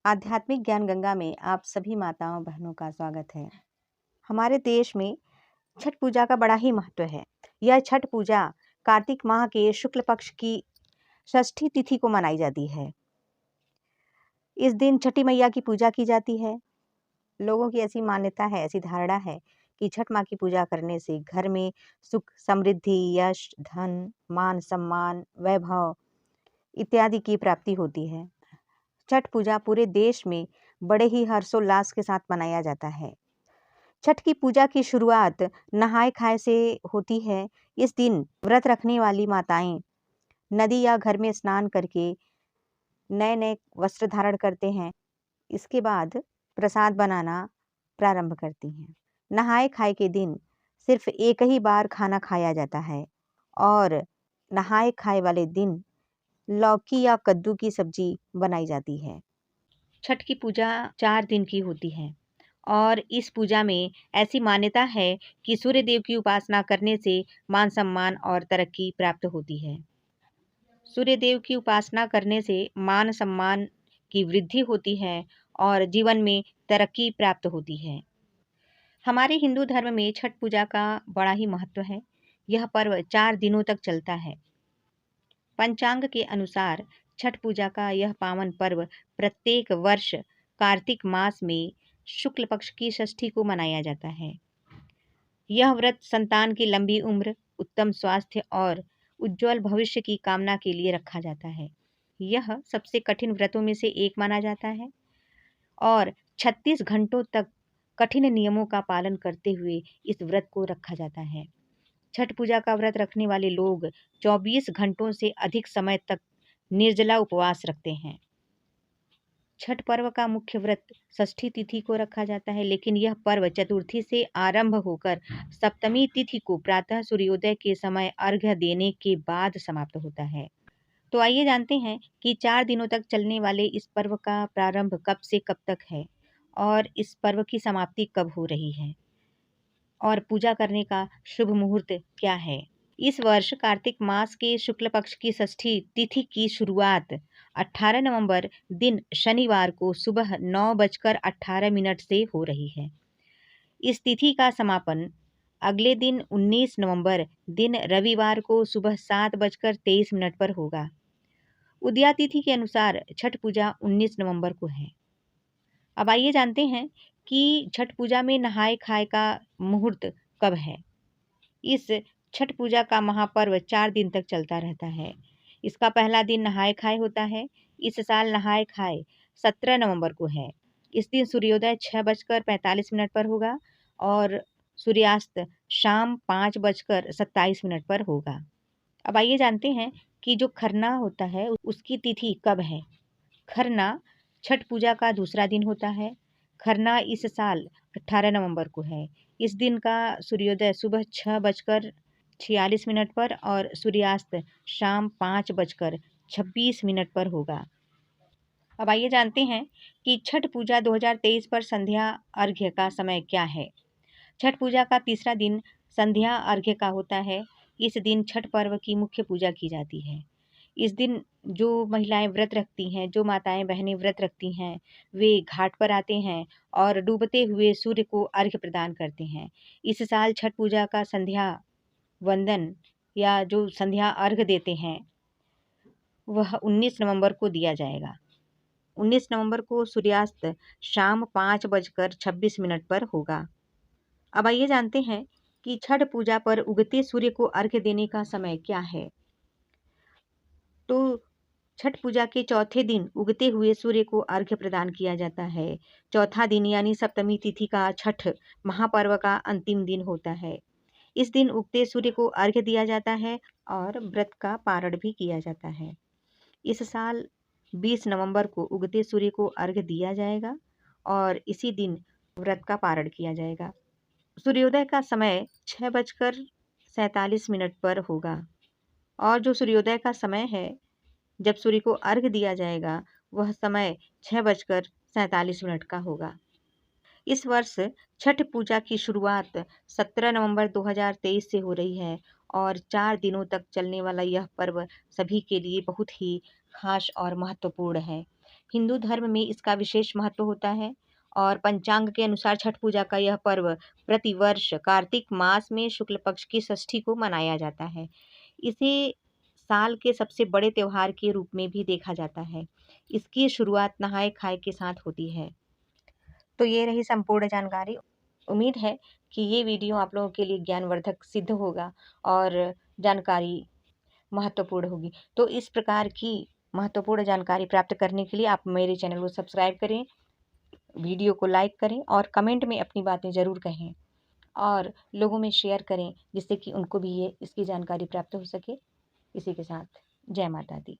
आध्यात्मिक ज्ञान गंगा में आप सभी माताओं बहनों का स्वागत है। हमारे देश में छठ पूजा का बड़ा ही महत्व है। यह छठ पूजा कार्तिक माह के शुक्ल पक्ष की षष्ठी तिथि को मनाई जाती है। इस दिन छठी मैया की पूजा की जाती है। लोगों की ऐसी मान्यता है, ऐसी धारणा है कि छठ माँ की पूजा करने से घर में सुख, समृद्धि, यश, धन, मान, सम्मान, वैभव इत्यादि की प्राप्ति होती है। छठ पूजा पूरे देश में बड़े ही हर्षोल्लास के साथ मनाया जाता है। छठ की पूजा की शुरुआत नहाय खाए से होती है। इस दिन व्रत रखने वाली माताएं नदी या घर में स्नान करके नए नए वस्त्र धारण करते हैं। इसके बाद प्रसाद बनाना प्रारंभ करती हैं। नहाय खाए के दिन सिर्फ एक ही बार खाना खाया जाता है और नहाय खाए वाले दिन लौकी या कद्दू की सब्जी बनाई जाती है। छठ की पूजा 4 दिन की होती है और इस पूजा में ऐसी मान्यता है कि सूर्य देव की उपासना करने से मान सम्मान और तरक्की प्राप्त होती है। सूर्य देव की उपासना करने से मान सम्मान की वृद्धि होती है और जीवन में तरक्की प्राप्त होती है। हमारे हिंदू धर्म में छठ पूजा का बड़ा ही महत्व है। यह पर्व 4 दिनों तक चलता है। पंचांग के अनुसार छठ पूजा का यह पावन पर्व प्रत्येक वर्ष कार्तिक मास में शुक्ल पक्ष की षष्ठी को मनाया जाता है। यह व्रत संतान की लंबी उम्र, उत्तम स्वास्थ्य और उज्जवल भविष्य की कामना के लिए रखा जाता है। यह सबसे कठिन व्रतों में से एक माना जाता है और 36 घंटों तक कठिन नियमों का पालन करते हुए इस व्रत को रखा जाता है। छठ पूजा का व्रत रखने वाले लोग 24 घंटों से अधिक समय तक निर्जला उपवास रखते हैं। छठ पर्व का मुख्य व्रत षष्ठी तिथि को रखा जाता है, लेकिन यह पर्व चतुर्थी से आरंभ होकर सप्तमी तिथि को प्रातः सूर्योदय के समय अर्घ्य देने के बाद समाप्त होता है। तो आइए जानते हैं कि 4 दिनों तक चलने वाले इस पर्व का प्रारंभ कब से कब तक है और इस पर्व की समाप्ति कब हो रही है और पूजा करने का शुभ मुहूर्त क्या है। इस वर्ष कार्तिक मास के शुक्ल पक्ष की षष्ठी तिथि की शुरुआत 18 नवंबर दिन शनिवार को सुबह 9:18 से हो रही है। इस तिथि का समापन अगले दिन 19 नवंबर दिन रविवार को सुबह 7:23 पर होगा। उदया तिथि के अनुसार छठ पूजा 19 नवंबर को है। अब आइए जानते हैं कि छठ पूजा में नहाय खाए का मुहूर्त कब है। इस छठ पूजा का महापर्व 4 दिन तक चलता रहता है। इसका पहला दिन नहाय खाए होता है। इस साल नहाय खाए 17 नवंबर को है। इस दिन सूर्योदय 6:45 पर होगा और सूर्यास्त शाम 5:27 पर होगा। अब आइए जानते हैं कि जो खरना होता है उसकी तिथि कब है। खरना छठ पूजा का दूसरा दिन होता है। खरना इस साल 18 नवंबर को है। इस दिन का सूर्योदय सुबह 6:46 पर और सूर्यास्त शाम 5:26 पर होगा। अब आइए जानते हैं कि छठ पूजा 2023 पर संध्या अर्घ्य का समय क्या है। छठ पूजा का तीसरा दिन संध्या अर्घ्य का होता है। इस दिन छठ पर्व की मुख्य पूजा की जाती है। इस दिन जो महिलाएं व्रत रखती हैं, जो माताएं बहनें व्रत रखती हैं, वे घाट पर आते हैं और डूबते हुए सूर्य को अर्घ्य प्रदान करते हैं। इस साल छठ पूजा का संध्या वंदन या जो संध्या अर्घ्य देते हैं वह 19 नवंबर को दिया जाएगा। 19 नवंबर को सूर्यास्त शाम 5:26 पर होगा। अब आइए जानते हैं कि छठ पूजा पर उगते सूर्य को अर्घ्य देने का समय क्या है। तो छठ पूजा के चौथे दिन उगते हुए सूर्य को अर्घ्य प्रदान किया जाता है। चौथा दिन यानी सप्तमी तिथि का छठ महापर्व का अंतिम दिन होता है। इस दिन उगते सूर्य को अर्घ्य दिया जाता है और व्रत का पारण भी किया जाता है। इस साल 20 नवंबर को उगते सूर्य को अर्घ्य दिया जाएगा और इसी दिन व्रत का पारण किया जाएगा। सूर्योदय का समय 6:47 पर होगा और जो सूर्योदय का समय है जब सूर्य को अर्घ्य दिया जाएगा वह समय 6:47 का होगा। इस वर्ष छठ पूजा की शुरुआत 17 नवंबर 2023 से हो रही है और 4 दिनों तक चलने वाला यह पर्व सभी के लिए बहुत ही खास और महत्वपूर्ण है। हिंदू धर्म में इसका विशेष महत्व होता है और पंचांग के अनुसार छठ पूजा का यह पर्व प्रतिवर्ष कार्तिक मास में शुक्ल पक्ष की षष्ठी को मनाया जाता है। इसे साल के सबसे बड़े त्योहार के रूप में भी देखा जाता है। इसकी शुरुआत नहाय खाए के साथ होती है। तो ये रही संपूर्ण जानकारी। उम्मीद है कि ये वीडियो आप लोगों के लिए ज्ञानवर्धक सिद्ध होगा और जानकारी महत्वपूर्ण होगी। तो इस प्रकार की महत्वपूर्ण जानकारी प्राप्त करने के लिए आप मेरे चैनल को सब्सक्राइब करें, वीडियो को लाइक करें और कमेंट में अपनी बातें ज़रूर कहें और लोगों में शेयर करें, जिससे कि उनको भी ये इसकी जानकारी प्राप्त हो सके। इसी के साथ जय माता दी।